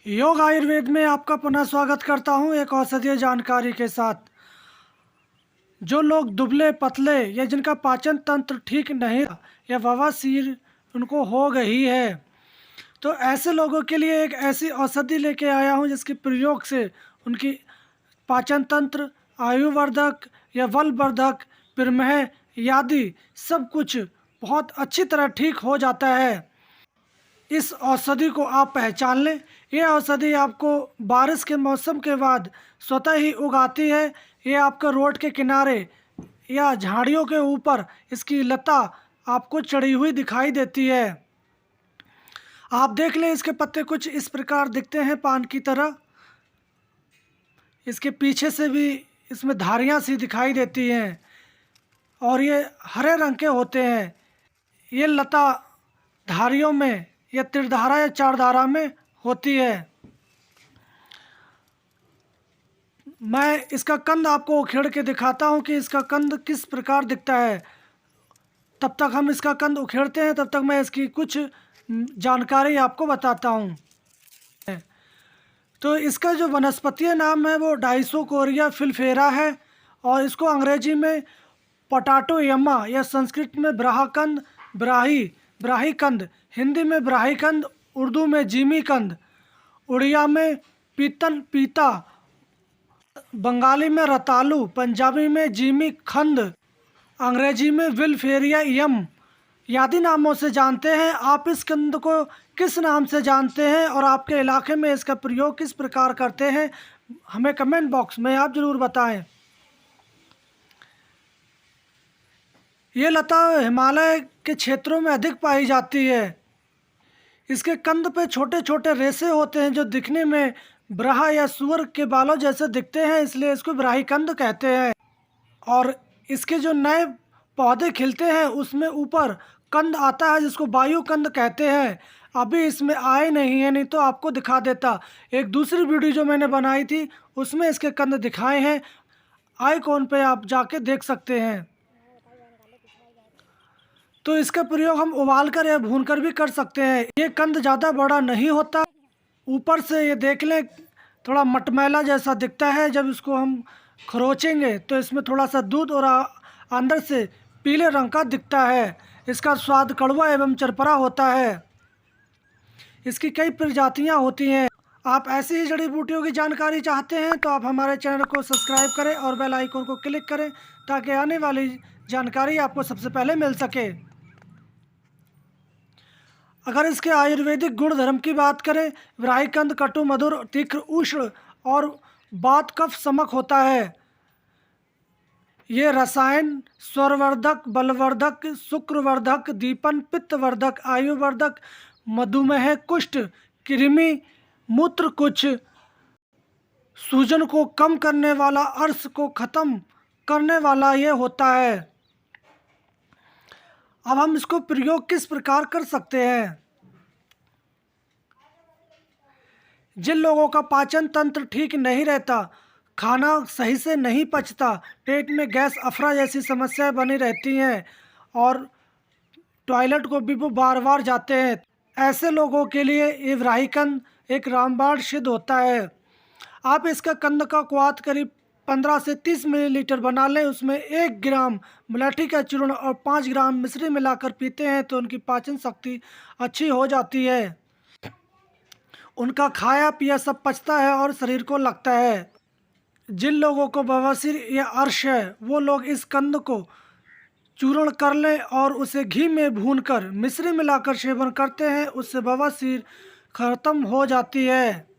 योग आयुर्वेद में आपका पुनः स्वागत करता हूं एक औषधीय जानकारी के साथ। जो लोग दुबले पतले या जिनका पाचन तंत्र ठीक नहीं या बवासीर उनको हो गई है, तो ऐसे लोगों के लिए एक ऐसी औषधि लेके आया हूं जिसके प्रयोग से उनकी पाचन तंत्र, आयुवर्धक या बलवर्धक, प्रमेह आदि सब कुछ बहुत अच्छी तरह ठीक हो जाता है। इस औषधि को आप पहचान लें। ये औषधि आपको बारिश के मौसम के बाद स्वतः ही उगाती है। ये आपके रोड के किनारे या झाड़ियों के ऊपर इसकी लता आपको चढ़ी हुई दिखाई देती है। आप देख लें, इसके पत्ते कुछ इस प्रकार दिखते हैं पान की तरह। इसके पीछे से भी इसमें धारियाँ सी दिखाई देती हैं और ये हरे रंग के होते हैं। ये लता धारियों में या त्रिधारा या चार धारा में होती है। मैं इसका कंद आपको उखेड़ के दिखाता हूँ कि इसका कंद किस प्रकार दिखता है। तब तक हम इसका कंद उखेड़ते हैं, तब तक मैं इसकी कुछ जानकारी आपको बताता हूँ। तो इसका जो वनस्पतीय नाम है वो डाइसोकोरिया फिलफेरा है और इसको अंग्रेजी में पोटाटो यम्मा या संस्कृत में ब्राहकंद, ब्राही कंद, हिंदी में ब्राही कंद, उर्दू में जीमी कंद, उड़िया में पीता, बंगाली में रतालू, पंजाबी में जीमी खंद, अंग्रेजी में विलफेरिया यम आदि नामों से जानते हैं। आप इस कंद को किस नाम से जानते हैं और आपके इलाके में इसका प्रयोग किस प्रकार करते हैं, हमें कमेंट बॉक्स में आप ज़रूर बताएं। ये लता हिमालय के क्षेत्रों में अधिक पाई जाती है। इसके कंद पे छोटे छोटे रेशे होते हैं जो दिखने में ब्राह या सुअर के बालों जैसे दिखते हैं, इसलिए इसको ब्राही कंद कहते हैं। और इसके जो नए पौधे खिलते हैं उसमें ऊपर कंद आता है जिसको वायु कंद कहते हैं। अभी इसमें आए नहीं है, नहीं तो आपको दिखा देता। एक दूसरी वीडियो जो मैंने बनाई थी उसमें इसके कंद दिखाए हैं, आइकॉन पे आप जाके देख सकते हैं। तो इसका प्रयोग हम उबाल कर या भून कर भी कर सकते हैं। ये कंद ज़्यादा बड़ा नहीं होता, ऊपर से ये देख लें थोड़ा मटमैला जैसा दिखता है। जब इसको हम खरोचेंगे तो इसमें थोड़ा सा दूध और अंदर से पीले रंग का दिखता है। इसका स्वाद कड़वा एवं चरपरा होता है। इसकी कई प्रजातियां होती हैं। आप ऐसी ही जड़ी बूटियों की जानकारी चाहते हैं तो आप हमारे चैनल को सब्सक्राइब करें और बेल आइकन को क्लिक करें ताकि आने वाली जानकारी आपको सबसे पहले मिल सके। अगर इसके आयुर्वेदिक गुण धर्म की बात करें, ब्राहीकंद कटु, मधुर, तीक्ष्ण, उष्ण और वात कफ समक होता है। ये रसायन स्वरवर्धक, बलवर्धक, शुक्रवर्धक, दीपन, पित्तवर्धक, आयुवर्धक, मधुमेह, कुष्ठ, कृमि, मूत्र कुछ, सूजन को कम करने वाला, अर्श को खत्म करने वाला ये होता है। अब हम इसको प्रयोग किस प्रकार कर सकते हैं। जिन लोगों का पाचन तंत्र ठीक नहीं रहता, खाना सही से नहीं पचता, पेट में गैस अफरा जैसी समस्याएं बनी रहती हैं और टॉयलेट को भी वो बार बार जाते हैं, ऐसे लोगों के लिए ये ब्राहीकंद एक रामबाण सिद्ध होता है। आप इसका कंद का क्वाथ करीब 15 से 30 मिलीलीटर बना लें, उसमें 1 ग्राम मुलैठी का चूर्ण और 5 ग्राम मिश्री मिलाकर पीते हैं तो उनकी पाचन शक्ति अच्छी हो जाती है। उनका खाया पिया सब पचता है और शरीर को लगता है। जिन लोगों को बवासीर या अर्श है वो लोग इस कंद को चूर्ण कर लें और उसे घी में भूनकर मिश्री मिलाकर सेवन करते हैं, उससे बवासीर खत्म हो जाती है।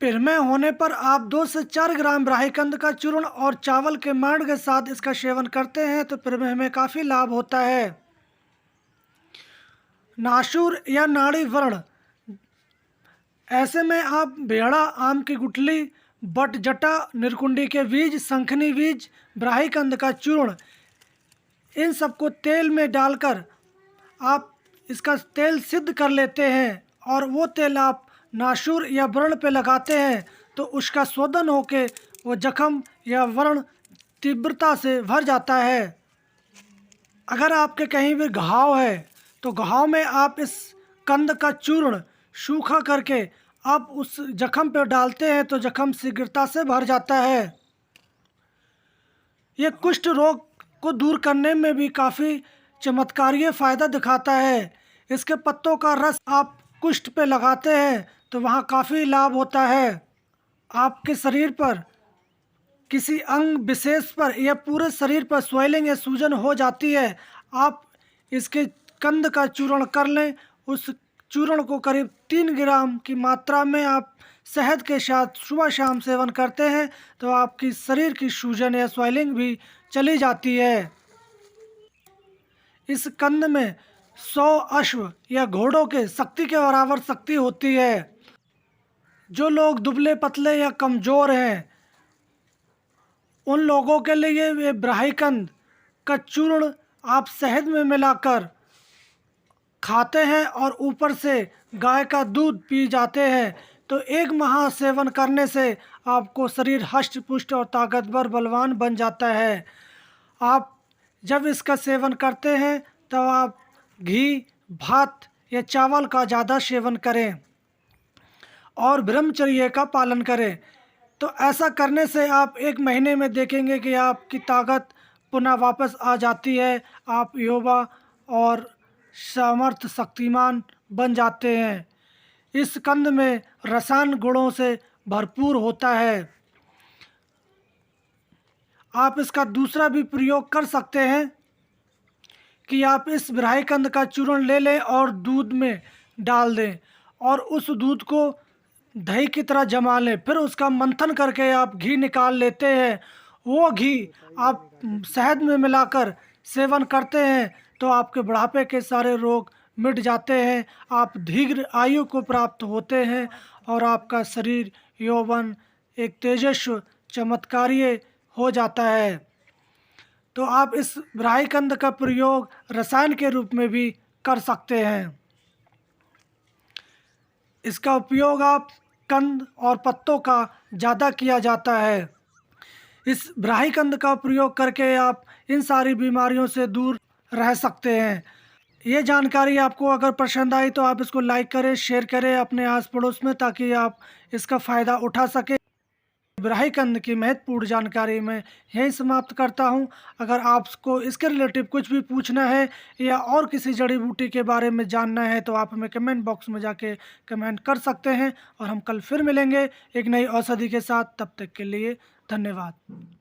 प्रमेह होने पर आप 2 से 4 ग्राम ब्राहीकंद का चूर्ण और चावल के मांड के साथ इसका सेवन करते हैं तो प्रमेह में काफ़ी लाभ होता है। नासूर या नाड़ी व्रण, ऐसे में आप बेड़ा, आम की गुठली, बट जटा, निरकुंडी के बीज, शंखनी बीज, ब्राहीकंद का चूर्ण, इन सबको तेल में डालकर आप इसका तेल सिद्ध कर लेते हैं और वो तेल आप नासूर या व्रण पे लगाते हैं तो उसका शोधन होके वो जख्म या व्रण तीव्रता से भर जाता है। अगर आपके कहीं भी घाव है तो घाव में आप इस कंद का चूर्ण सूखा करके आप उस जख्म पर डालते हैं तो जख्म शीघ्रता से भर जाता है। ये कुष्ठ रोग को दूर करने में भी काफ़ी चमत्कारीय फ़ायदा दिखाता है। इसके पत्तों का रस आप कुष्ठ पे लगाते हैं तो वहाँ काफ़ी लाभ होता है। आपके शरीर पर किसी अंग विशेष पर या पूरे शरीर पर स्वेलिंग या सूजन हो जाती है, आप इसके कंद का चूर्ण कर लें। उस चूर्ण को करीब 3 ग्राम की मात्रा में आप शहद के साथ सुबह शाम सेवन करते हैं तो आपकी शरीर की सूजन या स्वेलिंग भी चली जाती है। इस कंद में 100 अश्व या घोड़ों के शक्ति के बराबर शक्ति होती है। जो लोग दुबले पतले या कमज़ोर हैं उन लोगों के लिए ये ब्राहीकंद का चूर्ण आप शहद में मिलाकर खाते हैं और ऊपर से गाय का दूध पी जाते हैं तो 1 माह सेवन करने से आपको शरीर हष्ट पुष्ट और ताकतवर बलवान बन जाता है। आप जब इसका सेवन करते हैं तब आप घी, भात या चावल का ज़्यादा सेवन करें और ब्रह्मचर्य का पालन करें। तो ऐसा करने से आप 1 महीने में देखेंगे कि आपकी ताकत पुनः वापस आ जाती है। आप युवा और समर्थ शक्तिमान बन जाते हैं। इस कंद में रसायन गुणों से भरपूर होता है। आप इसका दूसरा भी प्रयोग कर सकते हैं कि आप इस ब्राहीकंद का चूर्ण ले लें और दूध में डाल दें और उस दूध को दही की तरह जमा लें। फिर उसका मंथन करके आप घी निकाल लेते हैं। वो घी आप शहद में मिलाकर सेवन करते हैं तो आपके बुढ़ापे के सारे रोग मिट जाते हैं। आप दीर्घ आयु को प्राप्त होते हैं और आपका शरीर यौवन एक तेजस्वी चमत्कारीय हो जाता है। तो आप इस ब्राहीकंद का प्रयोग रसायन के रूप में भी कर सकते हैं। इसका उपयोग आप कंद और पत्तों का ज़्यादा किया जाता है। इस ब्राहीकंद का प्रयोग करके आप इन सारी बीमारियों से दूर रह सकते हैं। ये जानकारी आपको अगर पसंद आई तो आप इसको लाइक करें, शेयर करें अपने आस पड़ोस में ताकि आप इसका फ़ायदा उठा सकें। ब्राहीकंद की महत्वपूर्ण जानकारी मैं यहीं समाप्त करता हूं। अगर आपको इसके रिलेटिव कुछ भी पूछना है या और किसी जड़ी बूटी के बारे में जानना है तो आप हमें कमेंट बॉक्स में जाके कमेंट कर सकते हैं और हम कल फिर मिलेंगे एक नई औषधि के साथ। तब तक के लिए धन्यवाद।